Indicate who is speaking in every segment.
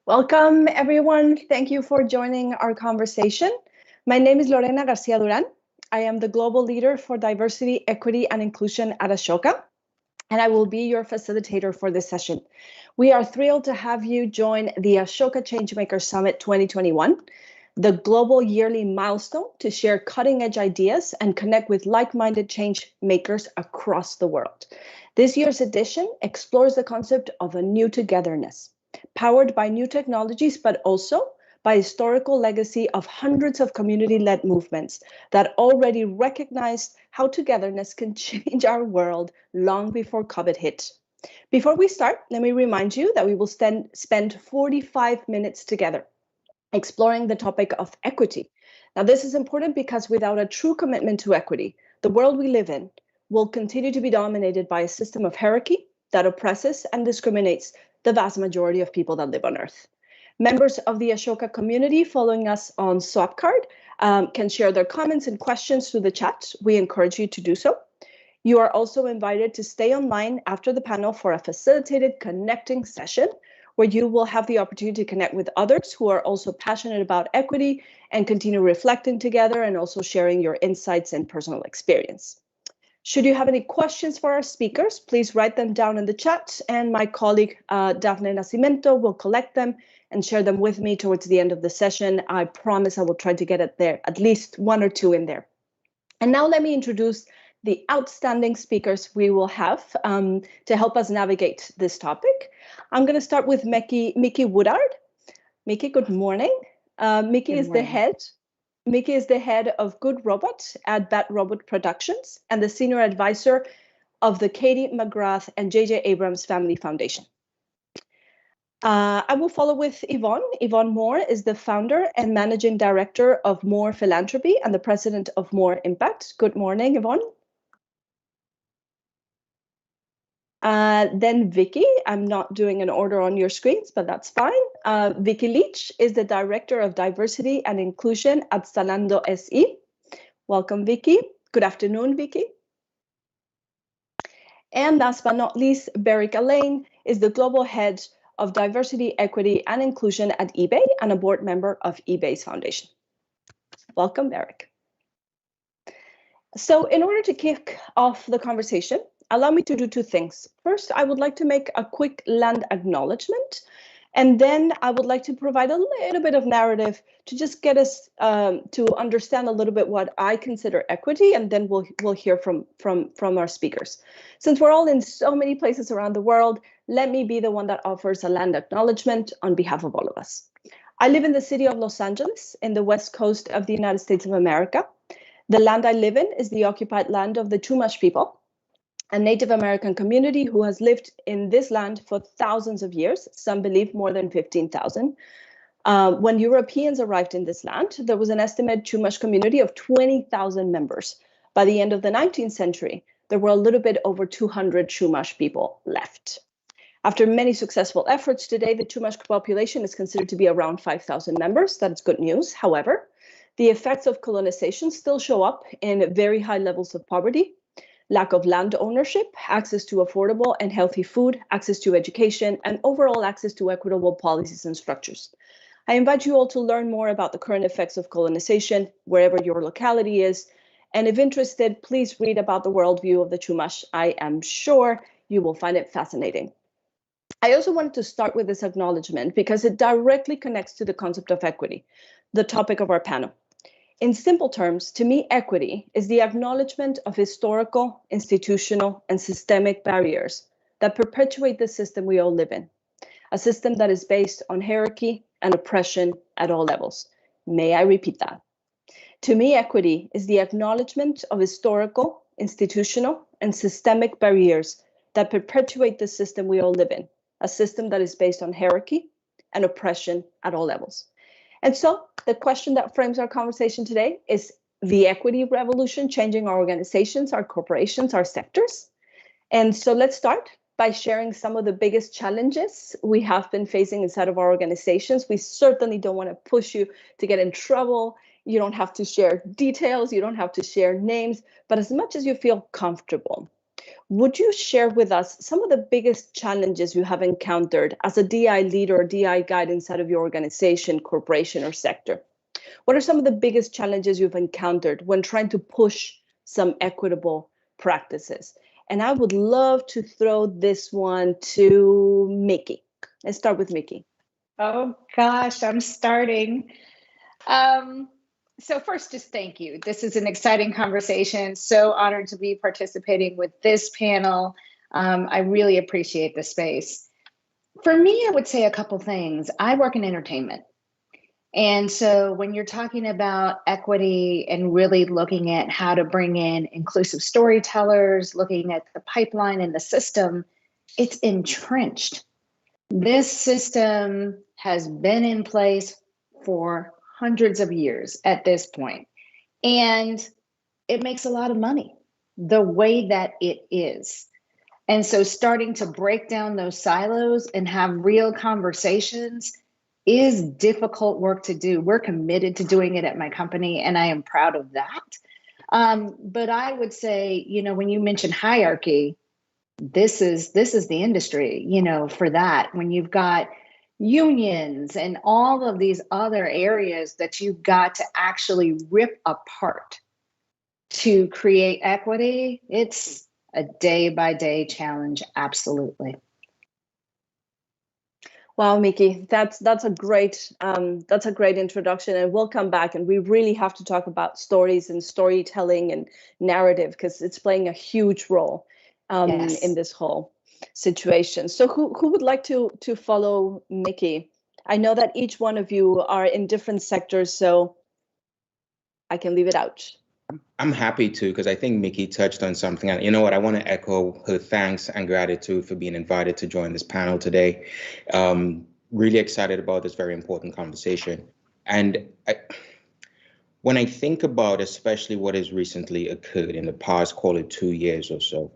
Speaker 1: Welcome, everyone. Thank you for joining our conversation. My name is Lorena Garcia Duran. I am the Global Leader for Diversity, Equity, and Inclusion at Ashoka, and I will be your facilitator for this session. We are thrilled to have you join the Ashoka Changemakers Summit 2021, the global yearly milestone to share cutting-edge ideas and connect with like-minded change makers across the world. This year's edition explores the concept of a new togetherness, powered by new technologies, but also by historical legacy of hundreds of community-led movements that already recognized how togetherness can change our world long before COVID hit. Before we start, let me remind you that we will spend 45 minutes together exploring the topic of equity. Now, this is important because without a true commitment to equity, the world we live in will continue to be dominated by a system of hierarchy that oppresses and discriminates the vast majority of people that live on Earth. Members of the Ashoka community following us on Swapcard can share their comments and questions through the chat. We encourage you to do so. You are also invited to stay online after the panel for a facilitated connecting session where you will have the opportunity to connect with others who are also passionate about equity and continue reflecting together and also sharing your insights and personal experience. Should you have any questions for our speakers, please write them down in the chat, and my colleague Daphne Nascimento will collect them and share them with me towards the end of the session. I promise I will try to get it there, at least one or two in there. And now let me introduce the outstanding speakers we will have to help us navigate this topic. I'm going to start with Mickey Woodard. Mickey, good morning. Mickey is the head of Good Robot at Bat Robot Productions and the senior advisor of the Katie McGrath and J.J. Abrams Family Foundation. I will follow with Yvonne. Yvonne Moore is the founder and managing director of Moore Philanthropy and the president of Moore Impact. Good morning, Yvonne. Then Vicky, I'm not doing an order on your screens, but that's fine. Vicky Leach is the Director of Diversity and Inclusion at Zalando SE. Welcome, Vicky. Good afternoon, Vicky. And last but not least, Beric Allain is the Global Head of Diversity, Equity, and Inclusion at eBay and a board member of eBay's foundation. Welcome, Beric. So in order to kick off the conversation, allow me to do two things. First, I would like to make a quick land acknowledgement, and then I would like to provide a little bit of narrative to just get us to understand a little bit what I consider equity, and then we'll hear from our speakers. Since we're all in so many places around the world, let me be the one that offers a land acknowledgement on behalf of all of us. I live in the city of Los Angeles, in the west coast of the United States of America. The land I live in is the occupied land of the Chumash people, a Native American community who has lived in this land for thousands of years, some believe more than 15,000. When Europeans arrived in this land, there was an estimated Chumash community of 20,000 members. By the end of the 19th century, there were a little bit over 200 Chumash people left. After many successful efforts, today the Chumash population is considered to be around 5,000 members. That is good news. However, the effects of colonization still show up in very high levels of poverty, lack of land ownership, access to affordable and healthy food, access to education, and overall access to equitable policies and structures. I invite you all to learn more about the current effects of colonization, wherever your locality is. And if interested, please read about the worldview of the Chumash. I am sure you will find it fascinating. I also wanted to start with this acknowledgement because it directly connects to the concept of equity, the topic of our panel. In simple terms, to me, equity is the acknowledgement of historical, institutional, and systemic barriers that perpetuate the system we all live in, a system that is based on hierarchy and oppression at all levels. May I repeat that? To me, equity is the acknowledgement of historical, institutional, and systemic barriers that perpetuate the system we all live in, a system that is based on hierarchy and oppression at all levels. And so the question that frames our conversation today is the equity revolution changing our organizations, our corporations, our sectors? And so let's start by sharing some of the biggest challenges we have been facing inside of our organizations. We certainly don't want to push you to get in trouble. You don't have to share details. You don't have to share names. But as much as you feel comfortable, Would you share with us some of the biggest challenges you have encountered as a DI leader or DI guide inside of your organization, corporation, or sector? What are some of the biggest challenges you've encountered when trying to push some equitable practices? And I would love to throw this one to Mickey. Let's start with Mickey.
Speaker 2: Oh gosh, I'm starting. So first, just thank you. This is an exciting conversation. So honored to be participating with this panel. I really appreciate the space. For me, I would say a couple things. I work in entertainment. And so when you're talking about equity and really looking at how to bring in inclusive storytellers, looking at the pipeline and the system, it's entrenched. This system has been in place for hundreds of years at this point, and it makes a lot of money the way that it is. And so starting to break down those silos and have real conversations is difficult work to do. We're committed to doing it at my company, and I am proud of that. But I would say, when you mention hierarchy, this is the industry, for that. When you've got unions and all of these other areas that you've got to actually rip apart to create equity, it's a day-by-day challenge, absolutely.
Speaker 1: Wow, Mickey, that's a great introduction, and we'll come back, and we really have to talk about stories and storytelling and narrative because it's playing a huge role
Speaker 2: Yes.
Speaker 1: in this whole situation. So who would like to follow Mickey? I know that each one of you are in different sectors, so I can leave it out.
Speaker 3: I'm happy to, because I think Mickey touched on something. And you know what? I want to echo her thanks and gratitude for being invited to join this panel today. Really excited about this very important conversation. And when I think about especially what has recently occurred in the past, call it 2 years or so,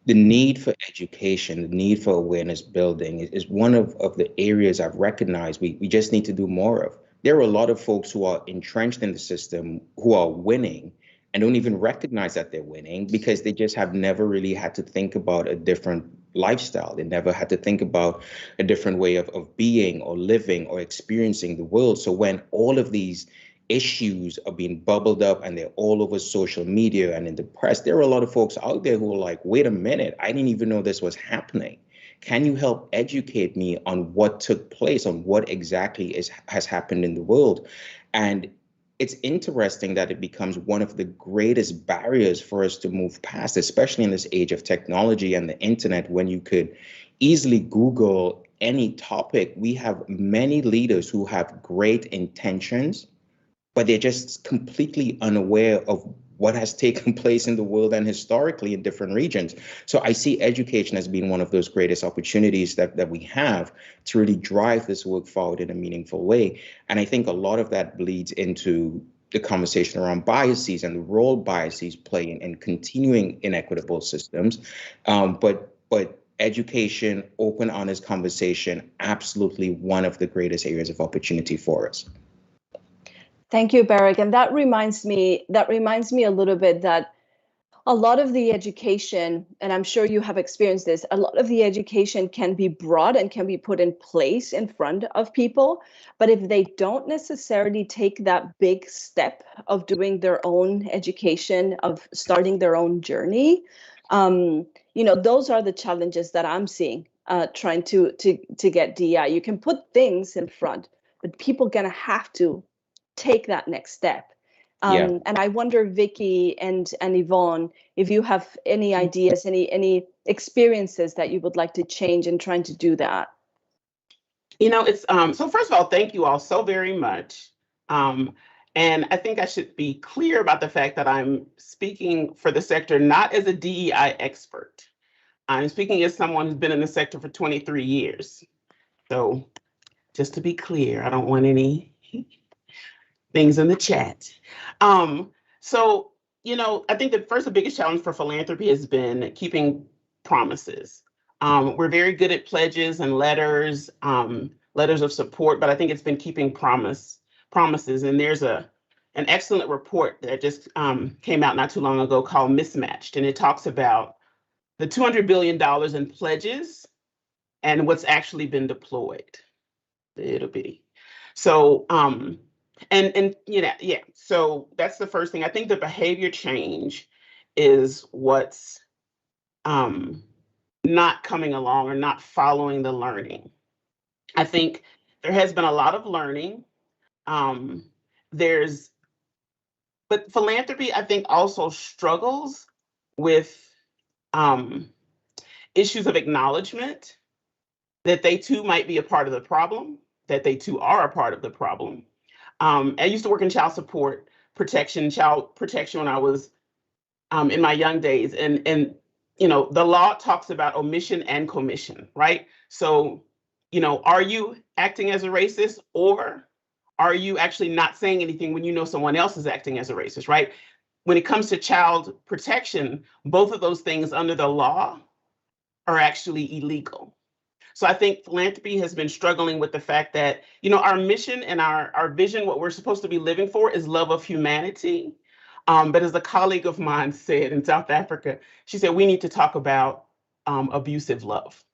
Speaker 3: the need for education, the need for awareness building is one of the areas I've recognized we just need to do more of. There are a lot of folks who are entrenched in the system who are winning and don't even recognize that they're winning because they just have never really had to think about a different lifestyle. They never had to think about a different way of being or living or experiencing the world. So when all of these issues are being bubbled up and they're all over social media and in the press, there are a lot of folks out there who are like, wait a minute, I didn't even know this was happening. Can you help educate me on what took place, on what exactly has happened in the world? And it's interesting that it becomes one of the greatest barriers for us to move past, especially in this age of technology and the internet, when you could easily Google any topic. We have many leaders who have great intentions, but they're just completely unaware of what has taken place in the world and historically in different regions. So I see education as being one of those greatest opportunities that we have to really drive this work forward in a meaningful way. And I think a lot of that bleeds into the conversation around biases and the role biases play in continuing inequitable systems. But education, open, honest conversation, absolutely one of the greatest areas of opportunity for us.
Speaker 1: Thank you, Barrick. And that reminds me a little bit that a lot of the education, and I'm sure you have experienced this, a lot of the education can be brought and can be put in place in front of people. But if they don't necessarily take that big step of doing their own education, of starting their own journey, those are the challenges that I'm seeing trying to get DI. You can put things in front, but people are going to have to take that next step. And I wonder, Vicky and Yvonne, if you have any ideas, any experiences that you would like to change in trying to do that.
Speaker 4: It's so first of all, thank you all so very much. And I think I should be clear about the fact that I'm speaking for the sector not as a DEI expert. I'm speaking as someone who's been in the sector for 23 years. So just to be clear, I don't want any things in the chat. I think that first, the biggest challenge for philanthropy has been keeping promises. We're very good at pledges and letters of support, but I think it's been keeping promises. And there's an excellent report that just came out not too long ago called Mismatched, and it talks about the $200 billion in pledges and what's actually been deployed. It'll be. So, and yeah, so that's the first thing. I think the behavior change is what's not coming along or not following the learning. I think there has been a lot of learning. But philanthropy, I think, also struggles with issues of acknowledgement that they too might be a part of the problem, that they too are a part of the problem. I used to work in child protection when I was in my young days, and the law talks about omission and commission, right? So, are you acting as a racist, or are you actually not saying anything when you know someone else is acting as a racist, right? When it comes to child protection, both of those things under the law are actually illegal. So I think philanthropy has been struggling with the fact that, our mission and our vision, what we're supposed to be living for, is love of humanity. But as a colleague of mine said in South Africa, she said, we need to talk about abusive love.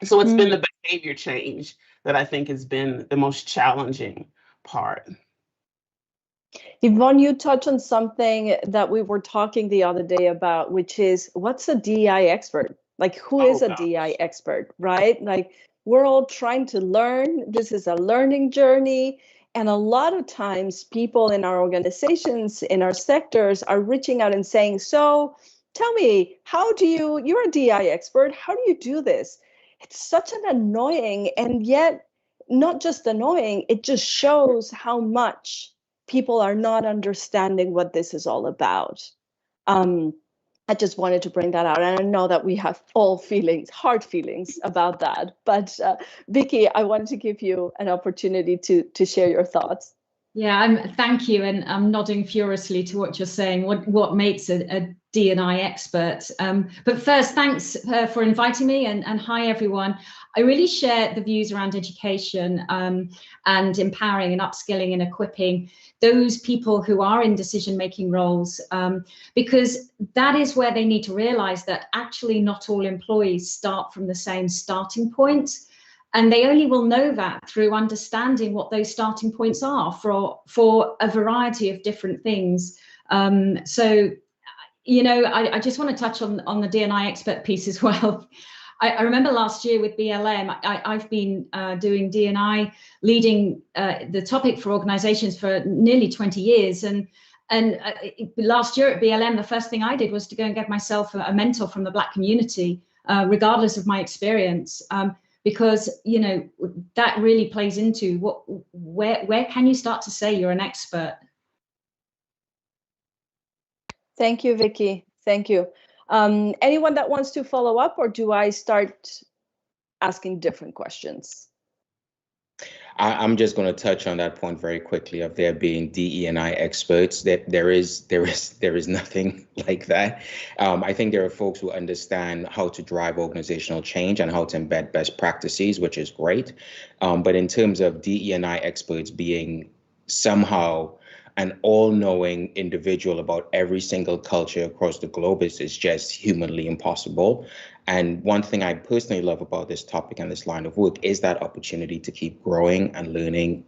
Speaker 4: So it's been the behavior change that I think has been the most challenging part.
Speaker 1: Yvonne, you touched on something that we were talking the other day about, which is, what's a DEI expert? Like, who is a DEI expert, right? Like, we're all trying to learn. This is a learning journey. And a lot of times people in our organizations, in our sectors, are reaching out and saying, so tell me, you're a DEI expert, how do you do this? It's such an annoying, and yet not just annoying, it just shows how much people are not understanding what this is all about. I just wanted to bring that out. And I know that we have all hard feelings about that. But Vicky, I wanted to give you an opportunity to share your thoughts.
Speaker 5: Yeah, thank you. And I'm nodding furiously to what you're saying, what makes a D&I expert. But first, thanks for inviting me, and hi, everyone. I really share the views around education and empowering and upskilling and equipping those people who are in decision-making roles, because that is where they need to realize that actually not all employees start from the same starting point. And they only will know that through understanding what those starting points are for a variety of different things. So, I just want to touch on the D&I expert piece as well. I remember last year with BLM, I've been doing D&I, leading the topic for organizations for nearly 20 years. And last year at BLM, the first thing I did was to go and get myself a mentor from the Black community, regardless of my experience. Because that really plays into where can you start to say you're an expert.
Speaker 1: Thank you, Vicky. Thank you. Anyone that wants to follow up, or do I start asking different questions?
Speaker 3: I'm just going to touch on that point very quickly of there being DE&I experts. That there is nothing like that. I think there are folks who understand how to drive organizational change and how to embed best practices, which is great. But in terms of DE&I experts being somehow an all-knowing individual about every single culture across the globe is just humanly impossible. And one thing I personally love about this topic and this line of work is that opportunity to keep growing and learning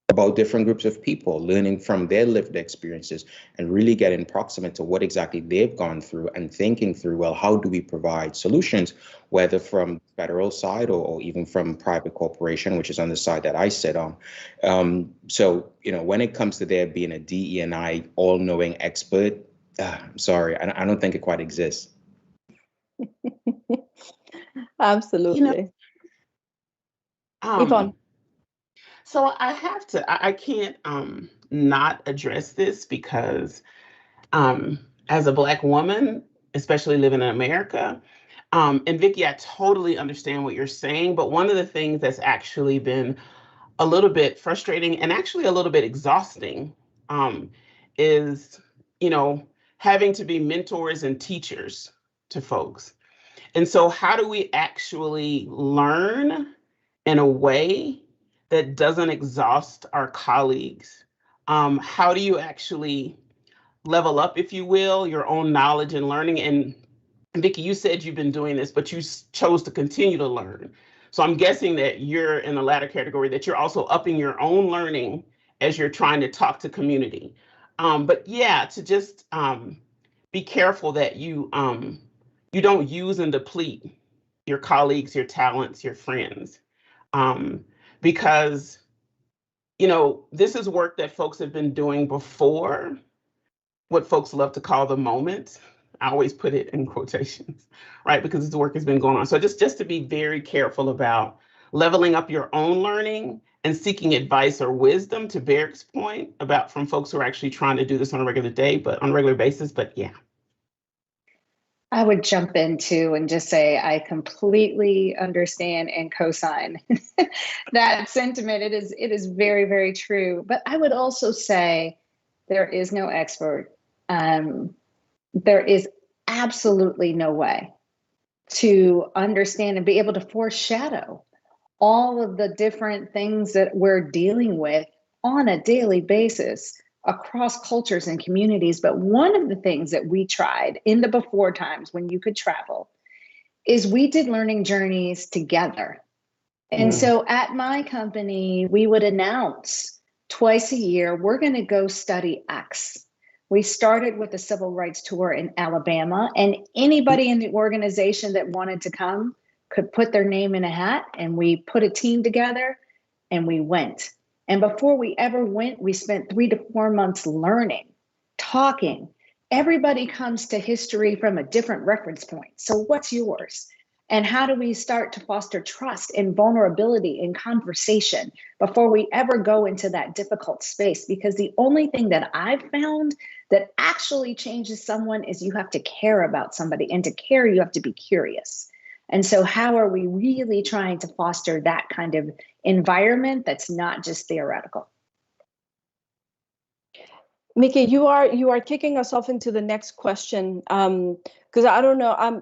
Speaker 3: about different groups of people, learning from their lived experiences and really getting proximate to what exactly they've gone through and thinking through, well, how do we provide solutions, whether from federal side or even from private corporation, which is on the side that I sit on. So, when it comes to there being a DE&I all-knowing expert, I'm sorry, I don't think it quite exists.
Speaker 1: Absolutely. Yvonne.
Speaker 4: So I can't not address this because as a Black woman, especially living in America, and Vicky, I totally understand what you're saying, but one of the things that's actually been a little bit frustrating and actually a little bit exhausting is, having to be mentors and teachers to folks. And so how do we actually learn in a way that doesn't exhaust our colleagues? How do you actually level up, if you will, your own knowledge and learning? And Vicki, you said you've been doing this, but you chose to continue to learn. So I'm guessing that you're in the latter category, that you're also upping your own learning as you're trying to talk to community. But yeah, to just be careful that you don't use and deplete your colleagues, your talents, your friends, because this is work that folks have been doing before what folks love to call the moment. I always put it in quotations, right? Because this work has been going on. So just to be very careful about leveling up your own learning and seeking advice or wisdom, to Beric's point, about from folks who are actually trying to do this on a regular basis. But yeah.
Speaker 2: I would jump in too and just say I completely understand and co-sign that sentiment. It is very, very true. But I would also say there is no expert. There is absolutely no way to understand and be able to foreshadow all of the different things that we're dealing with on a daily basis across cultures and communities. But one of the things that we tried in the before times when you could travel is we did learning journeys together. And so at my company, we would announce twice a year, we're going to go study X. We started with a civil rights tour in Alabama, and anybody in the organization that wanted to come could put their name in a hat, and we put a team together and we went. And before we ever went, we spent 3 to 4 months learning, talking. Everybody comes to history from a different reference point. So what's yours? And how do we start to foster trust and vulnerability in conversation before we ever go into that difficult space? Because the only thing that I've found that actually changes someone is you have to care about somebody, and to care, you have to be curious. And so how are we really trying to foster that kind of environment that's not just theoretical?
Speaker 1: Miki, you are kicking us off into the next question, because I don't know,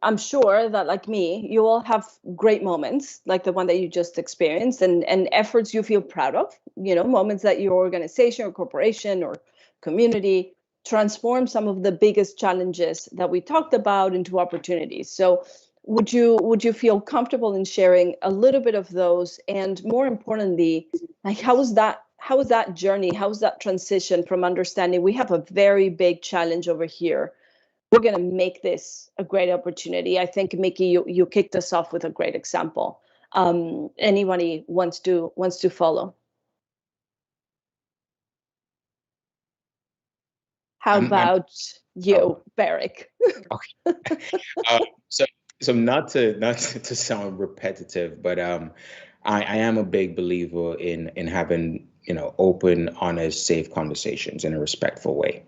Speaker 1: I'm sure that, like me, you all have great moments like the one that you just experienced, and efforts you feel proud of, moments that your organization or corporation or community transform some of the biggest challenges that we talked about into opportunities. So would you feel comfortable in sharing a little bit of those, and more importantly, like how is that journey? How is that transition from understanding we have a very big challenge over here, we're going to make this a great opportunity? I think, Miki, you kicked us off with a great example. Anybody wants to follow? How about you, Beric?
Speaker 3: Okay. So not to sound repetitive, but I am a big believer in having open, honest, safe conversations in a respectful way.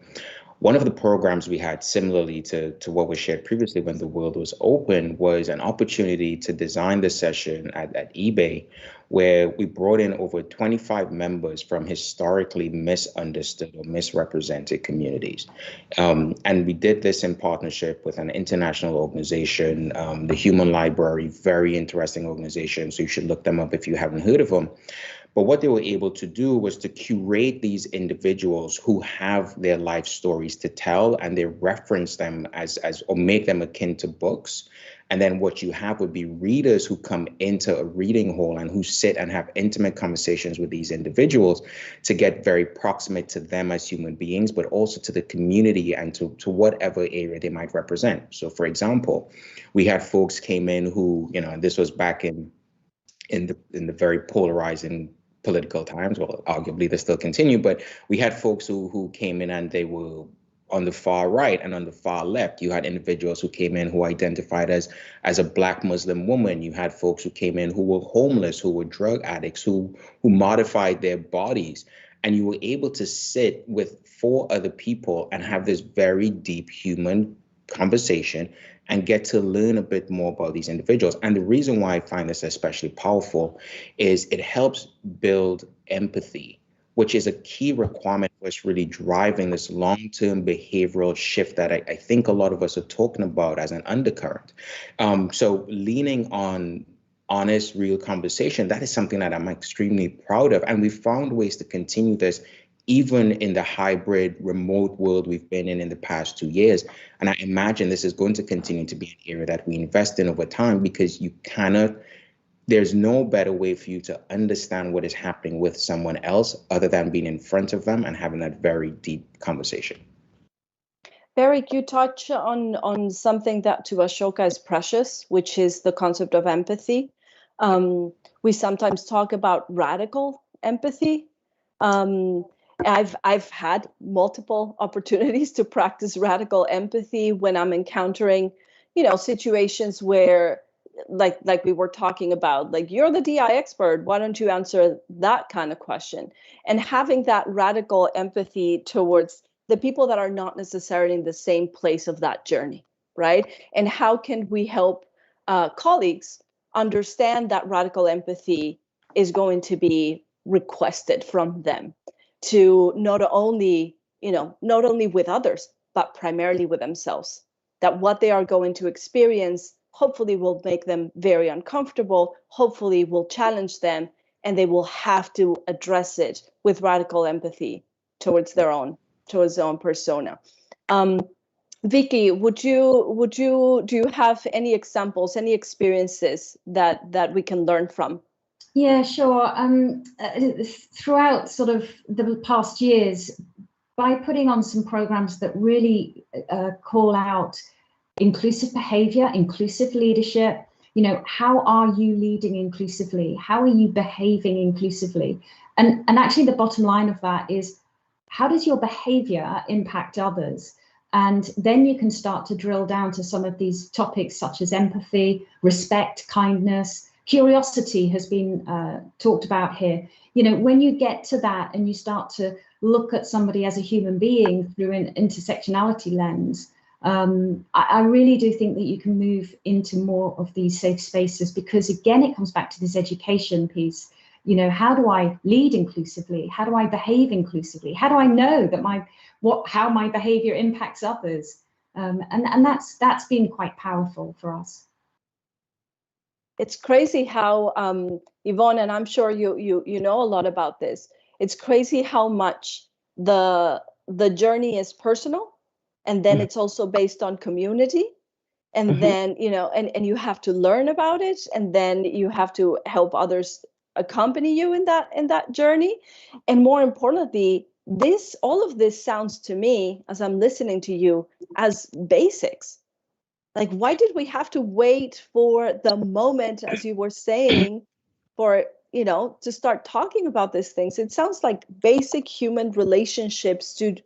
Speaker 3: One of the programs we had, similarly to what was shared previously when the world was open, was an opportunity to design the session at eBay, where we brought in over 25 members from historically misunderstood or misrepresented communities. And we did this in partnership with an international organization, the Human Library, very interesting organization. So you should look them up if you haven't heard of them. But what they were able to do was to curate these individuals who have their life stories to tell, and they reference them as or make them akin to books. And then what you have would be readers who come into a reading hall and who sit and have intimate conversations with these individuals to get very proximate to them as human beings, but also to the community and to whatever area they might represent. So, for example, we had folks came in who, and this was back in the very polarizing political times. Well, arguably they still continue, but we had folks who came in and they were on the far right and on the far left. You had individuals who came in who identified as a Black Muslim woman. You had folks who came in who were homeless, who were drug addicts, who modified their bodies. And you were able to sit with 4 other people and have this very deep human conversation and get to learn a bit more about these individuals. And the reason why I find this especially powerful is it helps build empathy, which is a key requirement for us really driving this long-term behavioral shift that I think a lot of us are talking about as an undercurrent. So leaning on honest, real conversation, that is something that I'm extremely proud of. And we found ways to continue this even in the hybrid remote world we've been in the past 2 years. And I imagine this is going to continue to be an area that we invest in over time, because there's no better way for you to understand what is happening with someone else other than being in front of them and having that very deep conversation.
Speaker 1: Eric, you touch on something that to Ashoka is precious, which is the concept of empathy. We sometimes talk about radical empathy. I've had multiple opportunities to practice radical empathy when I'm encountering, situations where, like we were talking about, like, you're the DI expert, why don't you answer that kind of question? And having that radical empathy towards the people that are not necessarily in the same place of that journey, right? And how can we help colleagues understand that radical empathy is going to be requested from them, to not only with others, but primarily with themselves, that what they are going to experience hopefully will make them very uncomfortable, hopefully will challenge them, and they will have to address it with radical empathy towards their own persona. Vicky, do you have any examples, any experiences that we can learn from?
Speaker 5: Yeah, sure. Throughout sort of the past years, by putting on some programs that really call out inclusive behavior, inclusive leadership, how are you leading inclusively? How are you behaving inclusively? And actually the bottom line of that is, how does your behavior impact others? And then you can start to drill down to some of these topics such as empathy, respect, kindness. Curiosity has been talked about here. When you get to that and you start to look at somebody as a human being through an intersectionality lens, I really do think that you can move into more of these safe spaces, because again, it comes back to this education piece. How do I lead inclusively? How do I behave inclusively? How do I know that how my behavior impacts others? And that's been quite powerful for us.
Speaker 1: It's crazy how, Yvonne, and I'm sure you know a lot about this. It's crazy how much the journey is personal, and then it's also based on community, and then and you have to learn about it, and then you have to help others accompany you in that journey. And more importantly, all of this sounds to me, as I'm listening to you, as basics. Like, why did we have to wait for the moment, as you were saying, for, to start talking about these things? It sounds like basic human relationships to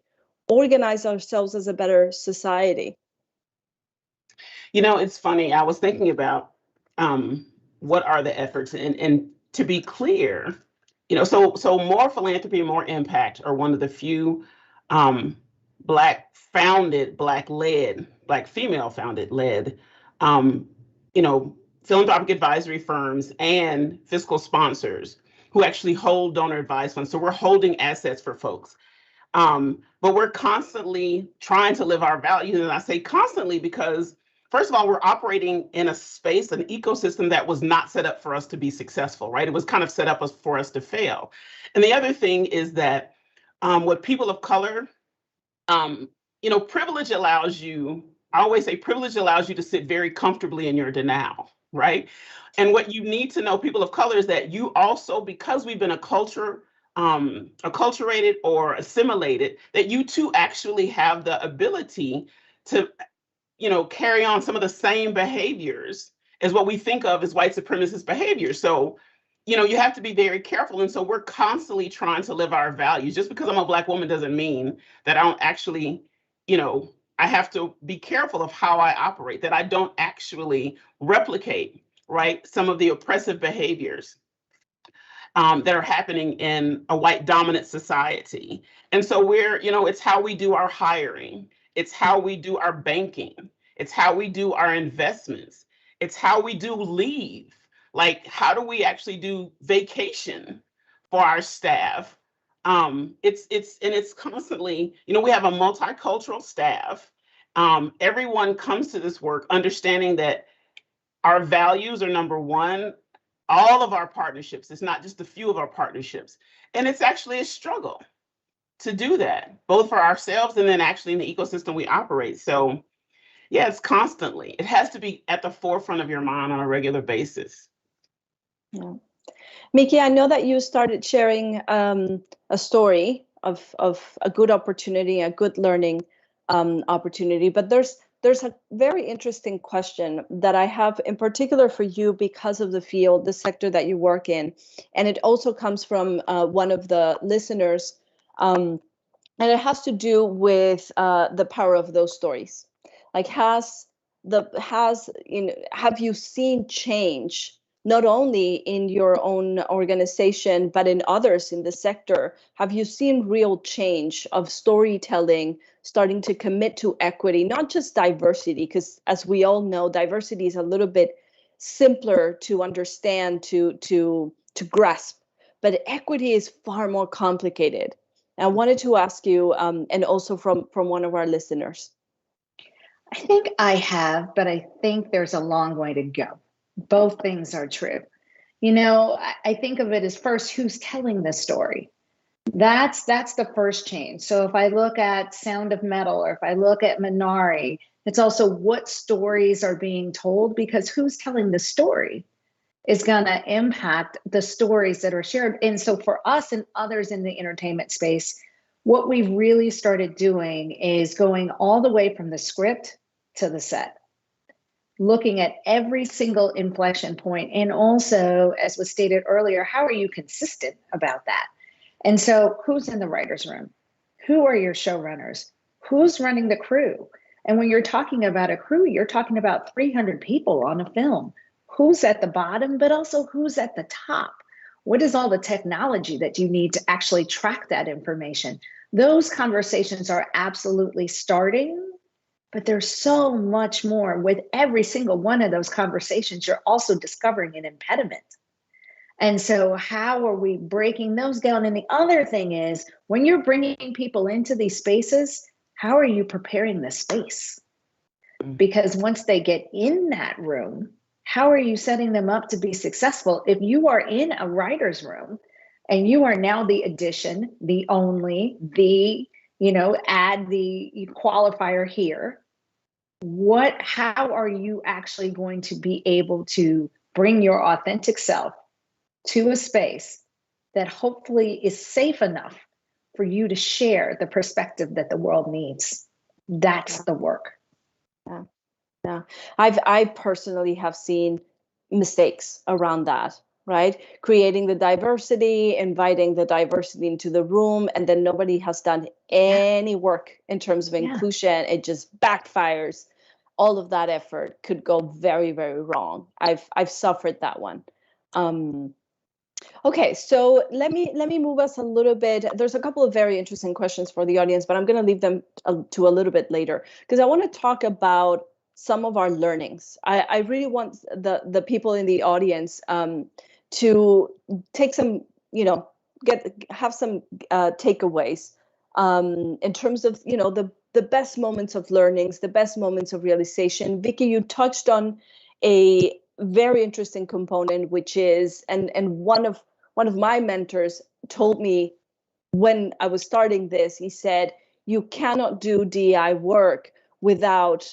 Speaker 1: organize ourselves as a better society.
Speaker 4: It's funny. I was thinking about what are the efforts, and to be clear, so more philanthropy, more impact are one of the few Black female founded led, philanthropic advisory firms and fiscal sponsors who actually hold donor advised funds. So we're holding assets for folks. But we're constantly trying to live our values. And I say constantly because, first of all, we're operating in a space, an ecosystem that was not set up for us to be successful, right? It was kind of set up for us to fail. And the other thing is that with people of color, privilege allows you, I always say privilege allows you to sit very comfortably in your denial, right? And what you need to know, people of color, is that you also, because we've been acculturated or assimilated, that you too actually have the ability to, carry on some of the same behaviors as what we think of as white supremacist behaviors. So, you have to be very careful. And so we're constantly trying to live our values. Just because I'm a Black woman doesn't mean that I don't actually, I have to be careful of how I operate, that I don't actually replicate, right, some of the oppressive behaviors that are happening in a white dominant society. And so it's how we do our hiring. It's how we do our banking. It's how we do our investments. It's how we do leave. Like, how do we actually do vacation for our staff? It's constantly, we have a multicultural staff. Everyone comes to this work understanding that our values are number one. All of our partnerships, it's not just a few of our partnerships. And it's actually a struggle. to do that, both for ourselves and then actually in the ecosystem we operate. So yeah, it's constantly. It has to be at the forefront of your mind on a regular basis.
Speaker 1: Yeah. Miki, I know that you started sharing a story of a good opportunity, a good learning opportunity, but there's a very interesting question that I have in particular for you because of the field, the sector that you work in, and it also comes from one of the listeners, and it has to do with the power of those stories. Like, have you seen change not only in your own organization, but in others in the sector? Have you seen real change of storytelling starting to commit to equity, not just diversity? Because as we all know, diversity is a little bit simpler to understand, to grasp, but equity is far more complicated. I wanted to ask you, and also from one of our listeners.
Speaker 2: I think I have, but I think there's a long way to go. Both things are true. You know, I think of it as first, who's telling the story? That's the first change. So if I look at Sound of Metal, or if I look at Minari, it's also what stories are being told, because who's telling the story is going to impact the stories that are shared. And so for us and others in the entertainment space, what we've really started doing is going all the way from the script to the set, looking at every single inflection point. And also, as was stated earlier, how are you consistent about that? And so who's in the writer's room? Who are your showrunners? Who's running the crew? And when you're talking about a crew, you're talking about 300 people on a film. Who's at the bottom, but also who's at the top? What is all the technology that you need to actually track that information? Those conversations are absolutely starting, but there's so much more. With every single one of those conversations, you're also discovering an impediment. And so how are we breaking those down? And the other thing is, when you're bringing people into these spaces, how are you preparing the space? Because once they get in that room, how are you setting them up to be successful? If you are in a writer's room and you are now the addition, the only, add the qualifier here, how are you actually going to be able to bring your authentic self to a space that hopefully is safe enough for you to share the perspective that the world needs? That's the work.
Speaker 1: Yeah, I personally have seen mistakes around that, right? Creating the diversity, inviting the diversity into the room, and then nobody has done any work in terms of inclusion. It just backfires. All of that effort could go very, very wrong. I've suffered that one. Okay, so let me move us a little bit. There's a couple of very interesting questions for the audience, but I'm going to leave them to a little bit later, because I want to talk about some of our learnings. I really want the people in the audience to take some, have some takeaways in terms of, the best moments of learnings, the best moments of realization. Vicky, you touched on a very interesting component, which is, and one of my mentors told me when I was starting this, he said, you cannot do DEI work without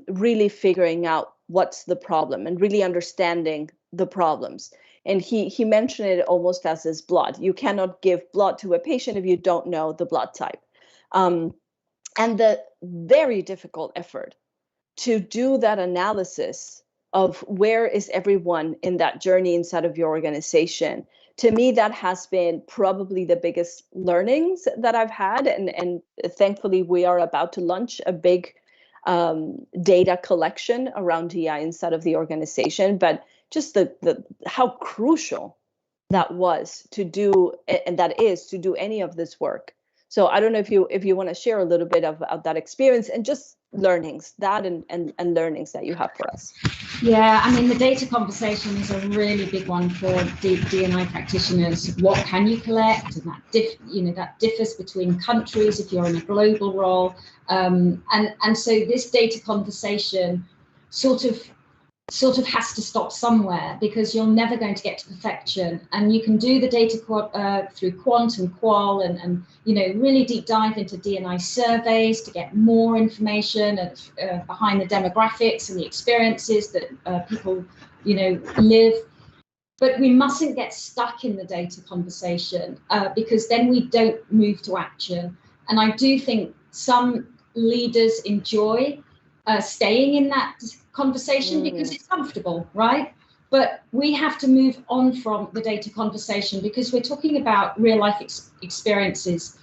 Speaker 1: really figuring out what's the problem and really understanding the problems. And he mentioned it almost as his blood. You cannot give blood to a patient if you don't know the blood type. And the very difficult effort to do that analysis of where is everyone in that journey inside of your organization. To me, that has been probably the biggest learnings that I've had. And thankfully, we are about to launch a big data collection around DI inside of the organization. But just the how crucial that was to do, and that is to do any of this work. So I don't know if you want to share a little bit of that experience and just learnings, and learnings that you have for us.
Speaker 5: Yeah, I mean, the data conversation is a really big one for D&I practitioners. What can you collect? And that differs between countries if you're in a global role. And so this data conversation sort of sort of has to stop somewhere, because you're never going to get to perfection. And you can do the data through quant and qual and really deep dive into D&I surveys to get more information and behind the demographics and the experiences that people live. But we mustn't get stuck in the data conversation because then we don't move to action. And I do think some leaders enjoy staying in that conversation because it's comfortable, right? But we have to move on from the data conversation, because we're talking about real life experiences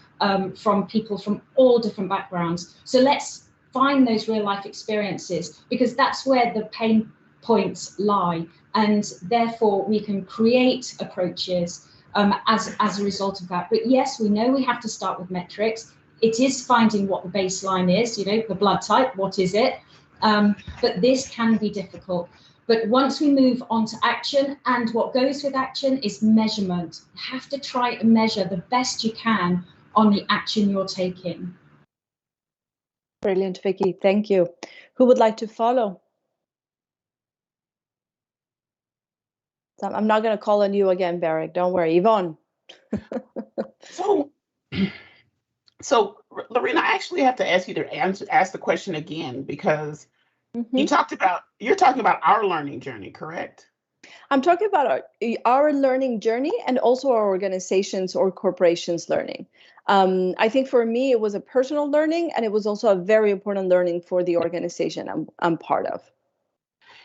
Speaker 5: from people from all different backgrounds. So let's find those real life experiences, because that's where the pain points lie. And therefore we can create approaches as a result of that. But yes, we know we have to start with metrics. It is finding what the baseline is, the blood type, what is it? But this can be difficult. But once we move on to action, and what goes with action is measurement. You have to try to measure the best you can on the action you're taking.
Speaker 1: Brilliant, Vicky. Thank you. Who would like to follow? I'm not going to call on you again, Barrick. Don't worry. Yvonne.
Speaker 4: So, Lorena, I actually have to ask you to ask the question again, because you're talking about our learning journey, correct?
Speaker 1: I'm talking about our learning journey and also our organizations or corporations learning. I think for me, it was a personal learning, and it was also a very important learning for the organization I'm part of.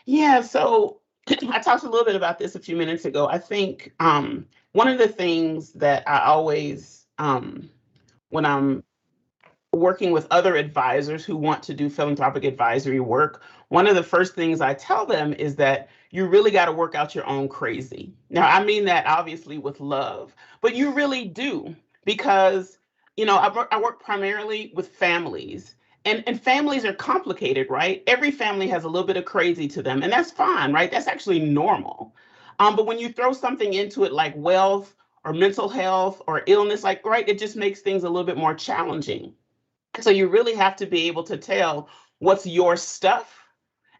Speaker 4: Yeah, so I talked a little bit about this a few minutes ago. I think one of the things that I always, when I'm working with other advisors who want to do philanthropic advisory work, one of the first things I tell them is that you really got to work out your own crazy. Now, I mean that obviously with love, but you really do, because, I work primarily with families, and families are complicated, right? Every family has a little bit of crazy to them, and that's fine, right? That's actually normal. But when you throw something into it like wealth or mental health or illness, right, it just makes things a little bit more challenging. So you really have to be able to tell what's your stuff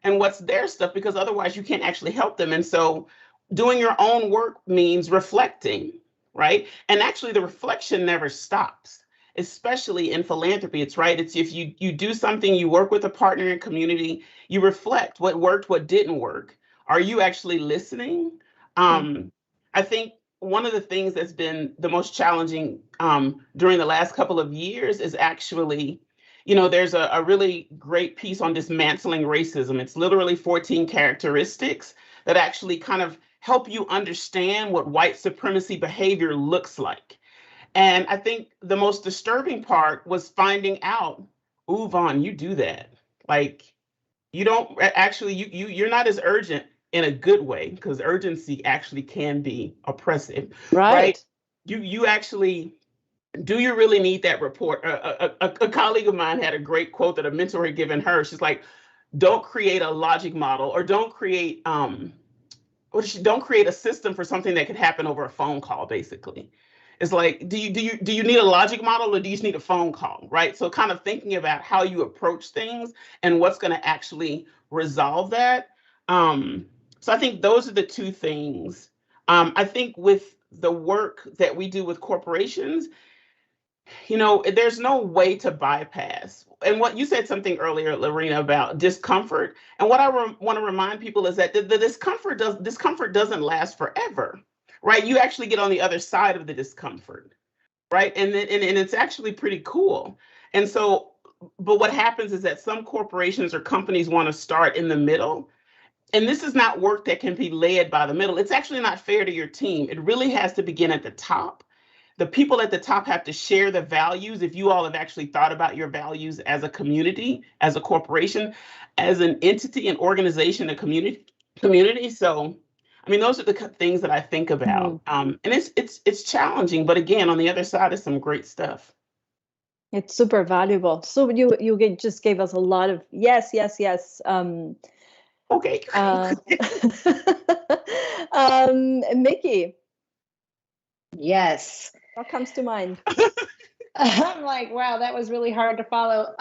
Speaker 4: and what's their stuff, because otherwise you can't actually help them. And so doing your own work means reflecting, right? And actually the reflection never stops, especially in philanthropy. It's right. It's if you do something, you work with a partner in community, you reflect what worked, what didn't work. Are you actually listening? I think one of the things that's been the most challenging during the last couple of years is actually, there's a really great piece on dismantling racism. It's literally 14 characteristics that actually kind of help you understand what white supremacy behavior looks like. And I think the most disturbing part was finding out, ooh, Vaughn, you do that. Like, you don't actually, you're not as urgent in a good way, because urgency actually can be oppressive, right? You actually, do you really need that report? A colleague of mine had a great quote that a mentor had given her. She's like, don't create a logic model, or don't create don't create a system for something that could happen over a phone call, basically. It's like, do you need a logic model, or do you just need a phone call, right? So kind of thinking about how you approach things and what's going to actually resolve that. So I think those are the two things. I think with the work that we do with corporations, there's no way to bypass. And what you said something earlier, Lorena, about discomfort. And what I want to remind people is that the discomfort doesn't last forever, right? You actually get on the other side of the discomfort, right? And it's actually pretty cool. And so, but what happens is that some corporations or companies want to start in the middle. And this is not work that can be led by the middle. It's actually not fair to your team. It really has to begin at the top. The people at the top have to share the values. If you all have actually thought about your values as a community, as a corporation, as an entity, an organization, a community. So, I mean, those are the things that I think about. And it's challenging, but again, on the other side is some great stuff.
Speaker 1: It's super valuable. So you just gave us a lot of yes.
Speaker 4: Okay.
Speaker 1: Mickey.
Speaker 2: Yes.
Speaker 1: What comes to mind?
Speaker 2: I'm like, wow, that was really hard to follow.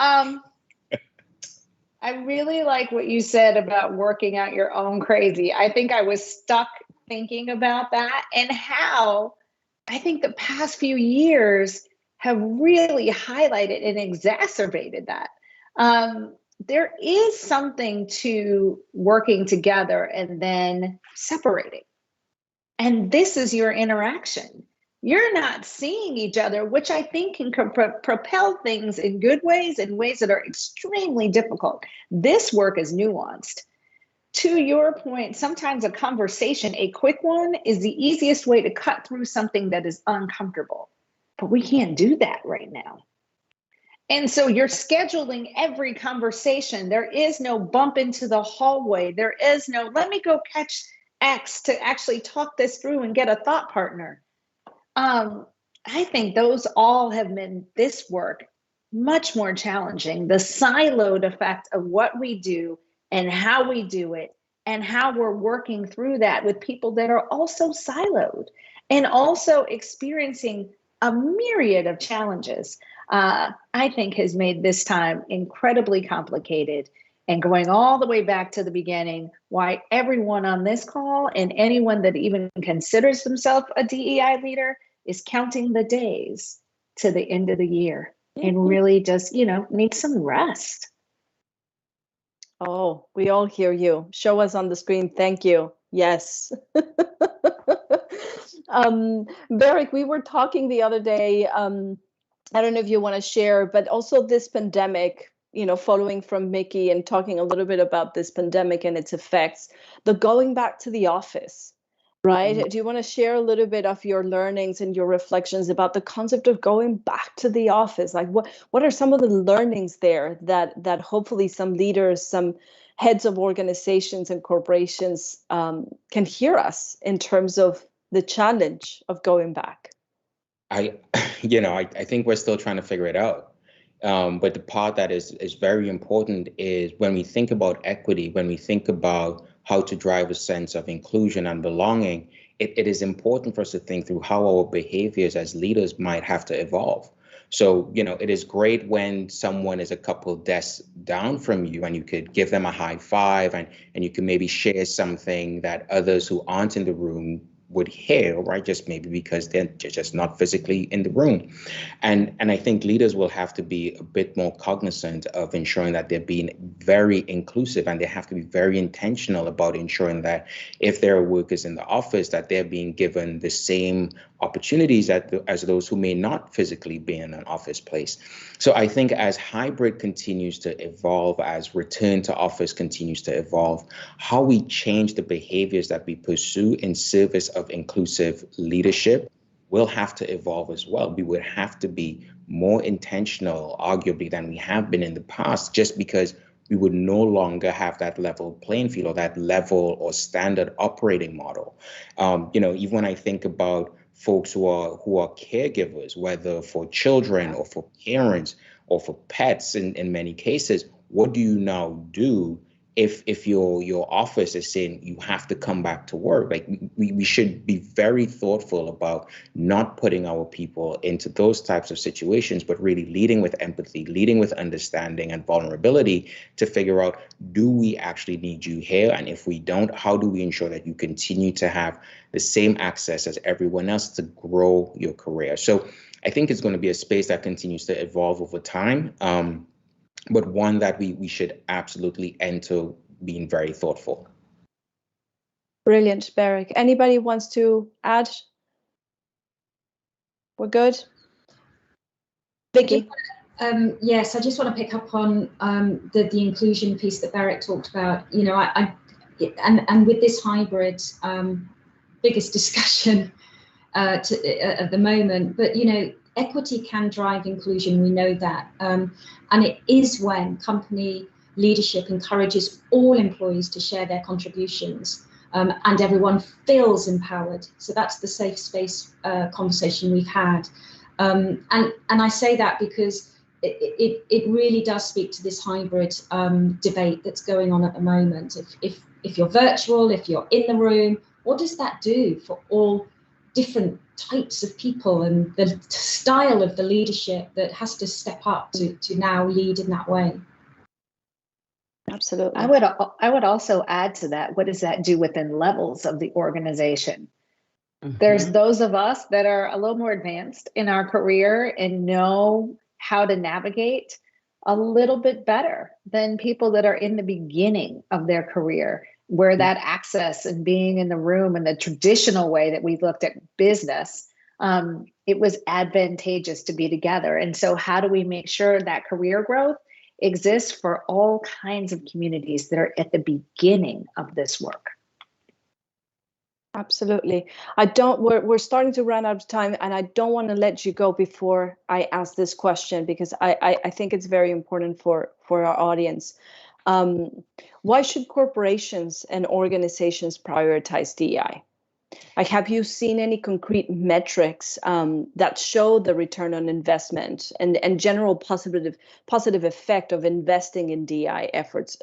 Speaker 2: I really like what you said about working out your own crazy. I think I was stuck thinking about that, and how I think the past few years have really highlighted and exacerbated that. There is something to working together and then separating. And this is your interaction. You're not seeing each other, which I think can propel things in good ways and ways that are extremely difficult. This work is nuanced. To your point, sometimes a conversation, a quick one, is the easiest way to cut through something that is uncomfortable. But we can't do that right now. And so you're scheduling every conversation. There is no bump into the hallway. There is no, let me go catch X to actually talk this through and get a thought partner. I think those all have made this work much more challenging. The siloed effect of what we do and how we do it, and how we're working through that with people that are also siloed and also experiencing a myriad of challenges, I think has made this time incredibly complicated. And going all the way back to the beginning, why everyone on this call and anyone that even considers themselves a DEI leader is counting the days to the end of the year and really just, need some rest.
Speaker 1: Oh, we all hear you. Show us on the screen. Thank you. Yes. Beric, we were talking the other day. I don't know if you want to share, but also this pandemic, following from Mickey and talking a little bit about this pandemic and its effects, the going back to the office, right? Mm-hmm. Do you want to share a little bit of your learnings and your reflections about the concept of going back to the office? Like what are some of the learnings there that hopefully some leaders, some heads of organizations and corporations can hear us in terms of the challenge of going back?
Speaker 3: I think we're still trying to figure it out. But the part that is very important is when we think about equity, when we think about how to drive a sense of inclusion and belonging, it is important for us to think through how our behaviors as leaders might have to evolve. So, it is great when someone is a couple desks down from you and you could give them a high five and you can maybe share something that others who aren't in the room would hear, right? Just maybe because they're just not physically in the room. And I think leaders will have to be a bit more cognizant of ensuring that they're being very inclusive, and they have to be very intentional about ensuring that if there are workers in the office, that they're being given the same opportunities as those who may not physically be in an office place. So I think as hybrid continues to evolve, as return to office continues to evolve, how we change the behaviors that we pursue in service of inclusive leadership will have to evolve as well. We would have to be more intentional, arguably, than we have been in the past, just because we would no longer have that level playing field or that level or standard operating model. Even when I think about folks who are caregivers, whether for children or for parents or for pets in many cases, what do you now do if your office is saying you have to come back to work? Like we should be very thoughtful about not putting our people into those types of situations, but really leading with empathy, leading with understanding and vulnerability to figure out, do we actually need you here? And if we don't, how do we ensure that you continue to have the same access as everyone else to grow your career? So I think it's going to be a space that continues to evolve over time. But one that we should absolutely enter being very thoughtful.
Speaker 1: Brilliant, Beric. Anybody wants to add? We're good? Vicky?
Speaker 5: Yes, I just want to pick up on the inclusion piece that Beric talked about. And with this hybrid, biggest discussion at the moment, but equity can drive inclusion, we know that. And it is when company leadership encourages all employees to share their contributions and everyone feels empowered. So that's the safe space conversation we've had. And I say that because it really does speak to this hybrid debate that's going on at the moment. If you're virtual, if you're in the room, what does that do for all different types of people and the style of the leadership that has to step up to now lead in that way?
Speaker 1: Absolutely.
Speaker 2: I would also add to that, what does that do within levels of the organization? There's those of us that are a little more advanced in our career and know how to navigate a little bit better than people that are in the beginning of their career, where that access and being in the room and the traditional way that we looked at business, it was advantageous to be together. And so how do we make sure that career growth exists for all kinds of communities that are at the beginning of this work?
Speaker 1: Absolutely. We're starting to run out of time, and I don't want to let you go before I ask this question, because I think it's very important for our audience. Why should corporations and organizations prioritize DEI? Like, have you seen any concrete metrics that show the return on investment and general positive effect of investing in DEI efforts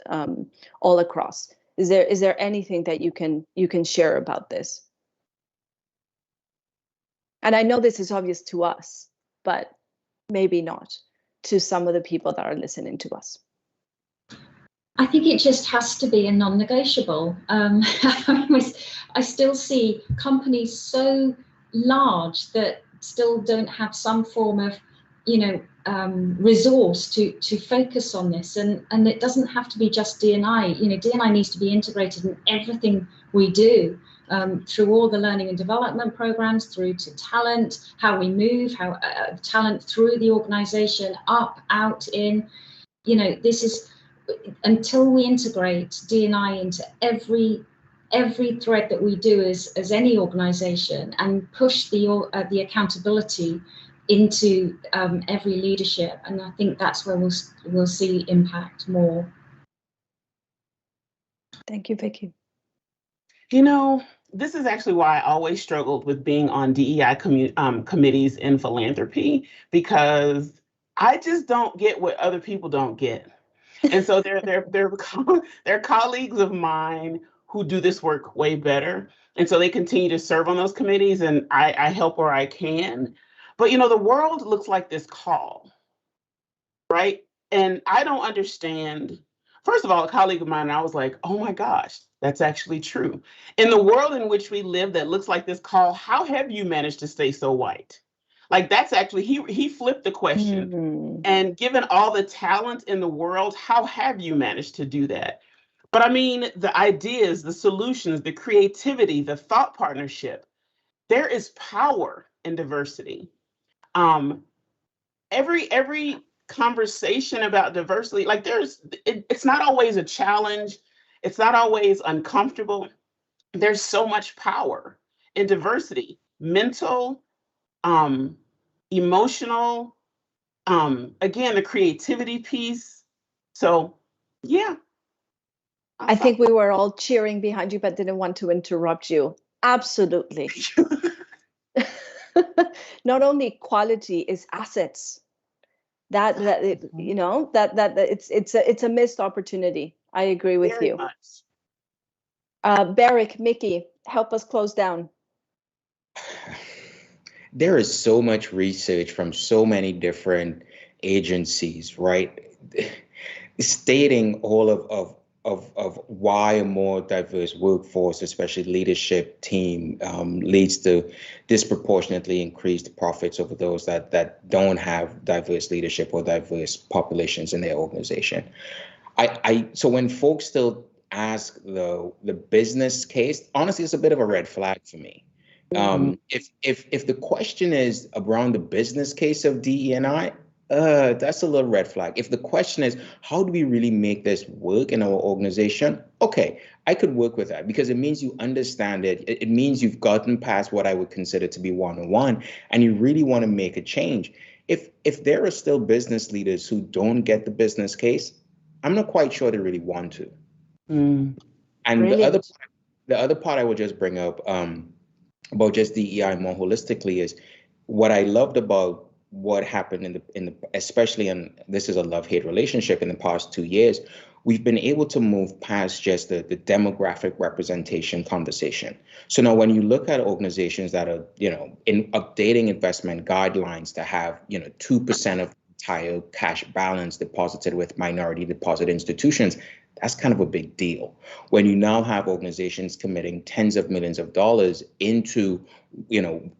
Speaker 1: all across? Is there anything that you can share about this? And I know this is obvious to us, but maybe not to some of the people that are listening to us.
Speaker 5: I think it just has to be a non-negotiable. I still see companies so large that still don't have some form of, resource to focus on this, and it doesn't have to be just D&I. D&I needs to be integrated in everything we do, through all the learning and development programs, through to talent, how we move, how talent through the organization, up, out, in. This is, until we integrate D&I into every thread that we do as any organization, and push the accountability into every leadership, and I think that's where we'll see impact more.
Speaker 1: Thank you, Vicky.
Speaker 4: This is actually why I always struggled with being on DEI committees in philanthropy, because I just don't get what other people don't get. And so they're colleagues of mine who do this work way better. And so they continue to serve on those committees, and I help where I can. But, the world looks like this call, right? And I don't understand. First of all, a colleague of mine, and I was like, oh my gosh, that's actually true. In the world in which we live that looks like this call, how have you managed to stay so white? Like, that's actually, he flipped the question. Mm-hmm. And given all the talent in the world, how have you managed to do that? But I mean, the ideas, the solutions, the creativity, the thought partnership, there is power in diversity. Every conversation about diversity, like it's not always a challenge. It's not always uncomfortable. There's so much power in diversity, mental, emotional, again, the creativity piece. So, yeah.
Speaker 1: I think we were all cheering behind you, but didn't want to interrupt you. Absolutely. Not only equality is assets. That it's a missed opportunity. I agree with
Speaker 4: Very
Speaker 1: you.
Speaker 4: Much.
Speaker 1: Barrick, Mickey, help us close down.
Speaker 3: There is so much research from so many different agencies, right? Stating all of why a more diverse workforce, especially leadership team, leads to disproportionately increased profits over those that don't have diverse leadership or diverse populations in their organization. So when folks still ask the business case, honestly, it's a bit of a red flag for me. Mm-hmm. If the question is around the business case of DE&I, that's a little red flag. If the question is, how do we really make this work in our organization? Okay, I could work with that, because it means you understand it. It means you've gotten past what I would consider to be one-on-one, and you really want to make a change. If there are still business leaders who don't get the business case, I'm not quite sure they really want to. And brilliant. the other part I would just bring up about just DEI more holistically is what I loved about what happened in the especially, and this is a love-hate relationship in the past 2 years, we've been able to move past just the demographic representation conversation. So now when you look at organizations that are, in updating investment guidelines to have, 2% of entire cash balance deposited with minority deposit institutions, That's kind of a big deal. When you now have organizations committing tens of millions of dollars into,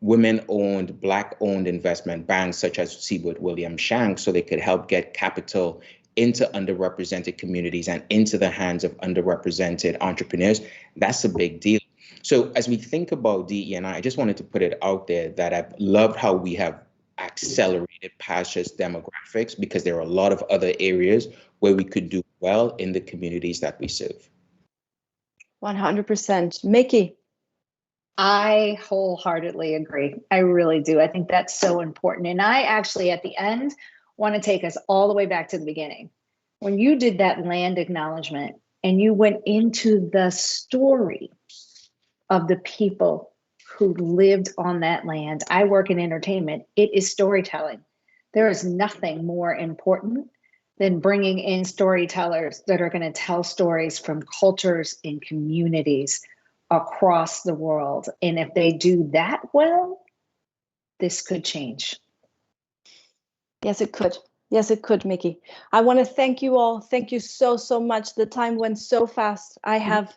Speaker 3: women-owned, Black-owned investment banks such as Seawood Williams Shanks, so they could help get capital into underrepresented communities and into the hands of underrepresented entrepreneurs, that's a big deal. So as we think about DE&I, I just wanted to put it out there that I've loved how we have accelerated past just demographics, because there are a lot of other areas where we could do well in the communities that we serve.
Speaker 1: 100%. Mickey?
Speaker 2: I wholeheartedly agree. I really do. I think that's so important. And I actually, at the end, want to take us all the way back to the beginning. When you did that land acknowledgement and you went into the story of the people who lived on that land. I work in entertainment. It is storytelling. There is nothing more important than bringing in storytellers that are going to tell stories from cultures and communities across the world. And if they do that well, this could change.
Speaker 1: Yes, it could. Yes, it could, Mickey. I want to thank you all. Thank you so, so much. The time went so fast. I have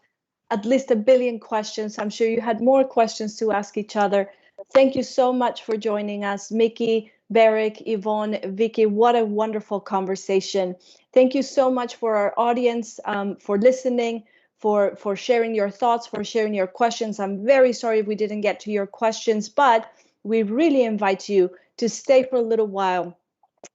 Speaker 1: at least a billion questions. I'm sure you had more questions to ask each other. Thank you so much for joining us, Mickey, Barrick, Yvonne, Vicky. What a wonderful conversation. Thank you so much for our audience, for listening, for sharing your thoughts, for sharing your questions. I'm very sorry if we didn't get to your questions, but we really invite you to stay for a little while.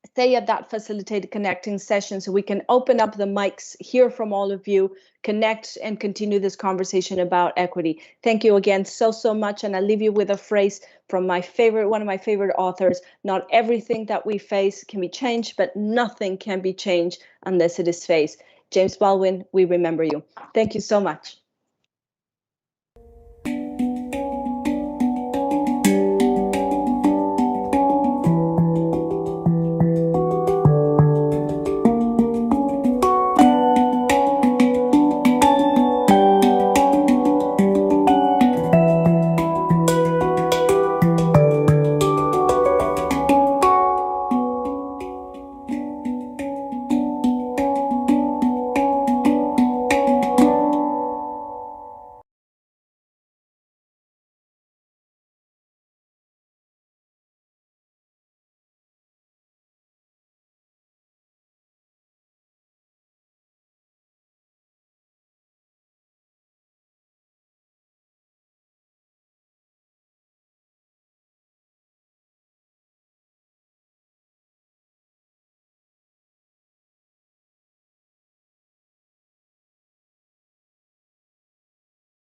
Speaker 1: Stay at that facilitated connecting session so we can open up the mics, hear from all of you, connect and continue this conversation about equity. Thank you again so, so much. And I'll leave you with a phrase from one of my favorite authors. Not everything that we face can be changed, but nothing can be changed unless it is faced. James Baldwin, we remember you. Thank you so much.